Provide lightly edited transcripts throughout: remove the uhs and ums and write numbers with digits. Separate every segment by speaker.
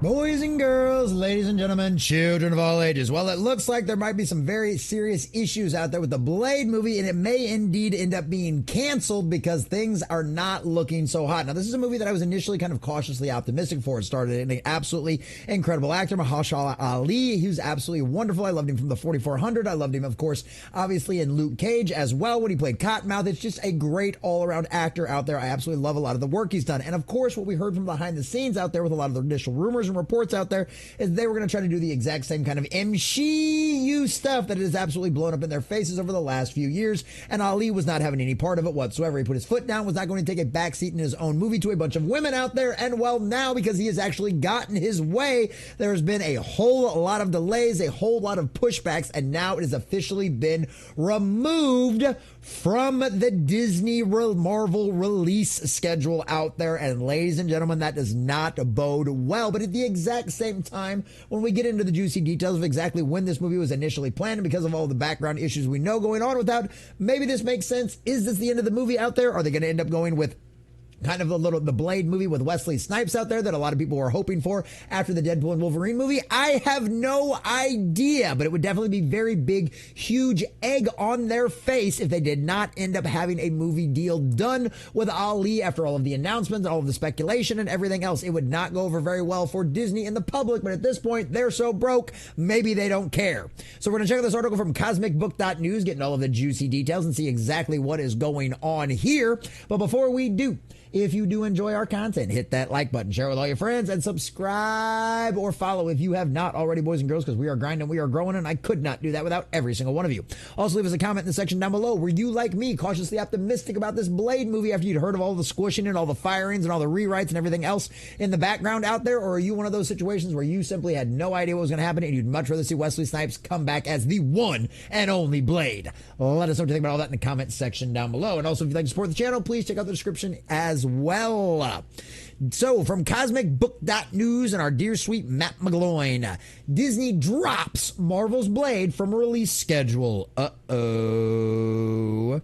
Speaker 1: Boys and girls, ladies and gentlemen, children of all ages. Well, it looks like there might be some very serious issues out there with the Blade movie, and it may indeed end up being canceled because things are not looking so hot. Now, this is a movie that I was initially kind of cautiously optimistic for. It started an absolutely incredible actor, Mahershala Ali. He was absolutely wonderful. I loved him from the 4400. I loved him, of course, obviously in Luke Cage as well when he played Cottonmouth. It's just a great all-around actor out there. I absolutely love a lot of the work he's done. And, of course, what we heard from behind the scenes out there with a lot of the initial rumors and reports out there is they were going to try to do the exact same kind of MCU stuff that has absolutely blown up in their faces over the last few years, and Ali was not having any part of it whatsoever. He put his foot down, was not going to take a backseat in his own movie to a bunch of women out there, and well, now because he has actually gotten his way, there has been a whole lot of delays, a whole lot of pushbacks, and now it has officially been removed from the Disney Marvel release schedule out there. And ladies and gentlemen, that does not bode well. But at the exact same time, when we get into the juicy details of exactly when this movie was initially planned, because of all the background issues we know going on with that, maybe this makes sense. Is this the end of the movie out there? Are they going to end up going with kind of the Blade movie with Wesley Snipes out there that a lot of people were hoping for after the Deadpool and Wolverine movie? I have no idea, but it would definitely be very big, huge egg on their face if they did not end up having a movie deal done with Ali after all of the announcements, all of the speculation and everything else. It would not go over very well for Disney and the public, but at this point, they're so broke, maybe they don't care. So we're going to check out this article from cosmicbook.news, getting all of the juicy details and see exactly what is going on here. But before we do, if you do enjoy our content, hit that like button, share it with all your friends, and subscribe or follow if you have not already, boys and girls, because we are grinding, we are growing, and I could not do that without every single one of you. Also, leave us a comment in the section down below. Were you, like me, cautiously optimistic about this Blade movie after you'd heard of all the squishing and all the firings and all the rewrites and everything else in the background out there? Or are you one of those situations where you simply had no idea what was going to happen and you'd much rather see Wesley Snipes come back as the one and only Blade? Let us know what you think about all that in the comment section down below. And also, if you'd like to support the channel, please check out the description as well. So, from cosmicbook.news and our dear sweet Matt McGloin, Disney drops Marvel's Blade from release schedule. Uh-oh.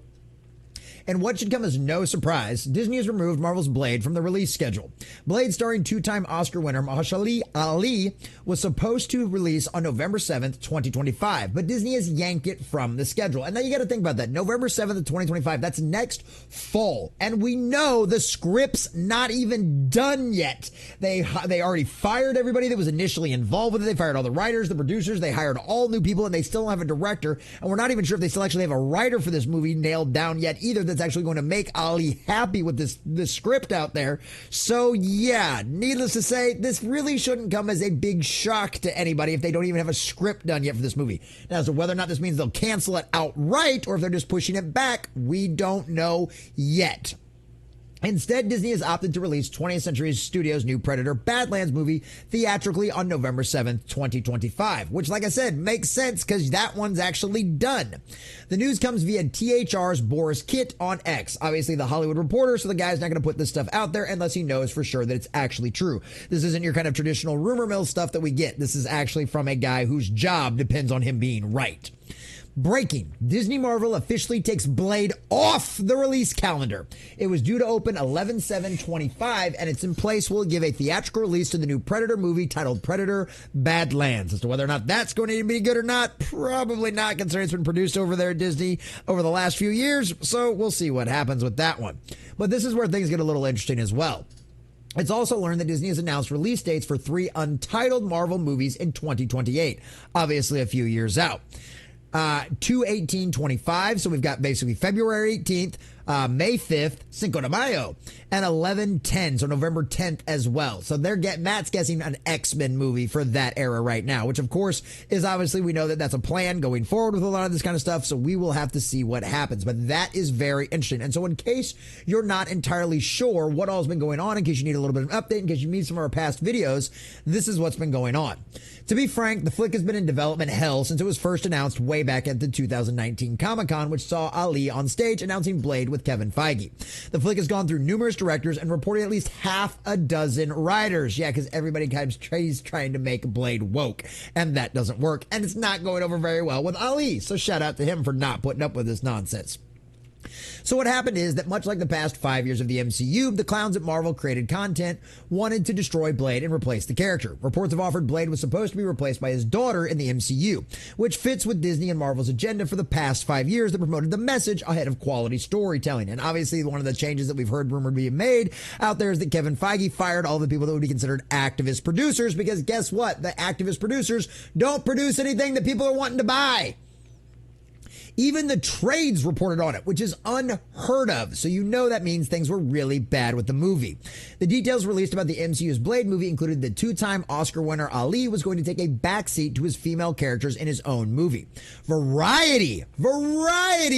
Speaker 1: And what should come as no surprise, Disney has removed Marvel's Blade from the release schedule. Blade, starring two-time Oscar winner Mahershala Ali, was supposed to release on November 7th, 2025, but Disney has yanked it from the schedule. And now you got to think about that. November 7th of 2025, that's next fall. And we know the script's not even done yet. They already fired everybody that was initially involved with it. They fired all the writers, the producers, they hired all new people, and they still don't have a director. And we're not even sure if they still actually have a writer for this movie nailed down yet either. That's actually going to make Ali happy with this script out there. So yeah, needless to say, this really shouldn't come as a big shock to anybody if they don't even have a script done yet for this movie. Now, as to whether or not this means they'll cancel it outright or if they're just pushing it back, we don't know yet. Instead, Disney has opted to release 20th Century Studios' new Predator Badlands movie theatrically on November 7th, 2025, which, like I said, makes sense because that one's actually done. The news comes via THR's Boris Kitt on X, obviously the Hollywood Reporter, so the guy's not going to put this stuff out there unless he knows for sure that it's actually true. This isn't your kind of traditional rumor mill stuff that we get. This is actually from a guy whose job depends on him being right. Breaking. Disney Marvel officially takes Blade off the release calendar. It was due to open 11/7/25, and it's in place will give a theatrical release to the new Predator movie titled Predator Badlands. As to whether or not that's going to be good or not, probably not, considering it's been produced over there at Disney over the last few years, so we'll see what happens with that one. But this is where things get a little interesting as well. It's also learned that Disney has announced release dates for 3 untitled Marvel movies in 2028, obviously a few years out. 2/18/25, so we've got basically February 18th, May 5th, Cinco de Mayo, and 11/10, so November 10th as well. So Matt's guessing an X-Men movie for that era right now, which of course is obviously, we know that that's a plan going forward with a lot of this kind of stuff, so we will have to see what happens. But that is very interesting. And so in case you're not entirely sure what all's been going on, in case you need a little bit of an update, in case you need some of our past videos, this is what's been going on. To be frank, the flick has been in development hell since it was first announced way back at the 2019 Comic-Con, which saw Ali on stage announcing Blade with Kevin Feige. The flick has gone through numerous directors and reported at least half a dozen writers. Yeah, because everybody kind of is trying to make Blade woke, and that doesn't work, and it's not going over very well with Ali. So shout out to him for not putting up with this nonsense. So what happened is that much like the past 5 years of the MCU, the clowns at Marvel created content, wanted to destroy Blade and replace the character. Reports have offered Blade was supposed to be replaced by his daughter in the MCU, which fits with Disney and Marvel's agenda for the past 5 years that promoted the message ahead of quality storytelling. And obviously one of the changes that we've heard rumored being made out there is that Kevin Feige fired all the people that would be considered activist producers, because guess what? The activist producers don't produce anything that people are wanting to buy. Even the trades reported on it, which is unheard of. So you know that means things were really bad with the movie. The details released about the MCU's Blade movie included that two-time Oscar winner Ali was going to take a backseat to his female characters in his own movie. Variety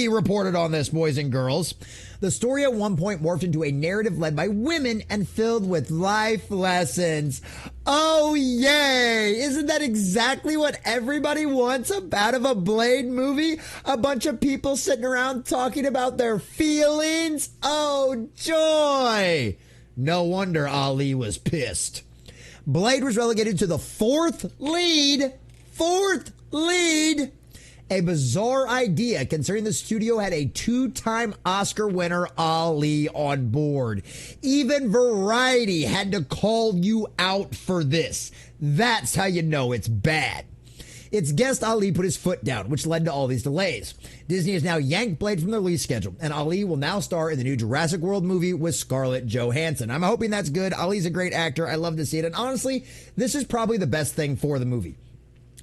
Speaker 1: reported on this, boys and girls. The story at one point morphed into a narrative led by women and filled with life lessons. Oh, yay! Isn't that exactly what everybody wants out of a Blade movie? A bunch of people sitting around talking about their feelings? Oh, joy! No wonder Ali was pissed. Blade was relegated to the fourth lead. A bizarre idea, considering the studio had a two-time Oscar winner, Ali, on board. Even Variety had to call you out for this. That's how you know it's bad. Its guest Ali put his foot down, which led to all these delays. Disney has now yanked Blade from the release schedule, and Ali will now star in the new Jurassic World movie with Scarlett Johansson. I'm hoping that's good. Ali's a great actor. I love to see it. And honestly, this is probably the best thing for the movie.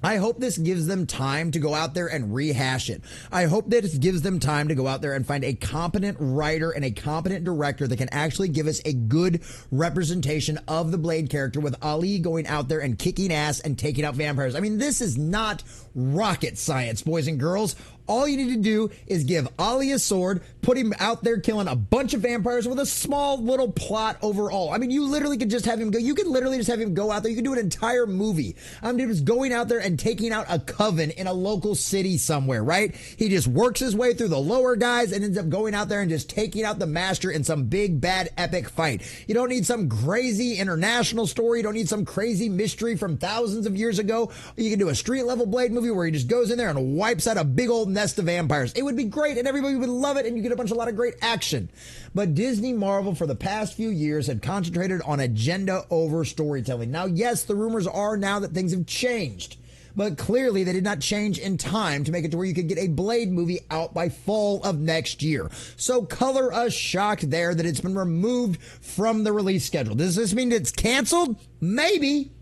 Speaker 1: I hope this gives them time to go out there and rehash it. I hope that it gives them time to go out there and find a competent writer and a competent director that can actually give us a good representation of the Blade character, with Ali going out there and kicking ass and taking out vampires. I mean, this is not rocket science, boys and girls. All you need to do is give Ali a sword, put him out there killing a bunch of vampires with a small little plot overall. I mean, you literally could just have him go. You could literally just have him go out there. You could do an entire movie. He was going out there and taking out a coven in a local city somewhere, right? He just works his way through the lower guys and ends up going out there and just taking out the master in some big, bad, epic fight. You don't need some crazy international story. You don't need some crazy mystery from thousands of years ago. You can do a street-level Blade movie where he just goes in there and wipes out a big old nest of vampires. It would be great and everybody would love it, and you get a lot of great action. But Disney Marvel for the past few years had concentrated on agenda over storytelling. Now, yes, the rumors are now that things have changed, but clearly they did not change in time to make it to where you could get a Blade movie out by fall of next year. So color us shocked there that it's been removed from the release schedule. Does this mean it's canceled? Maybe.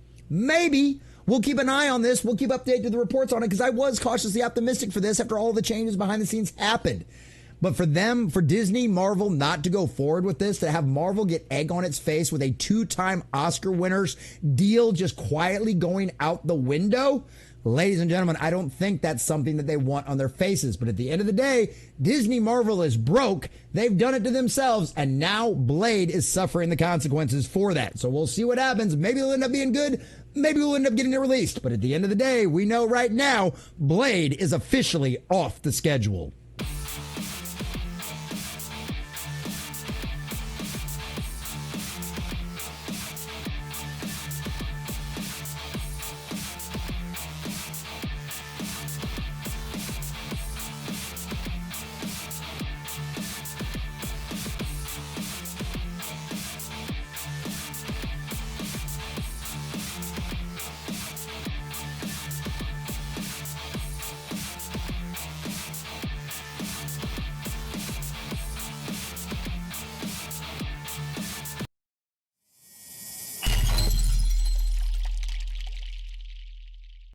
Speaker 1: We'll keep an eye on this. We'll keep updated the reports on it, because I was cautiously optimistic for this after all the changes behind the scenes happened. But for Disney, Marvel not to go forward with this, to have Marvel get egg on its face with a two-time Oscar winner's deal just quietly going out the window, ladies and gentlemen, I don't think that's something that they want on their faces. But at the end of the day, Disney Marvel is broke. They've done it to themselves, and now Blade is suffering the consequences for that. So we'll see what happens. Maybe it'll end up being good. Maybe we'll end up getting it released. But at the end of the day, we know right now, Blade is officially off the schedule.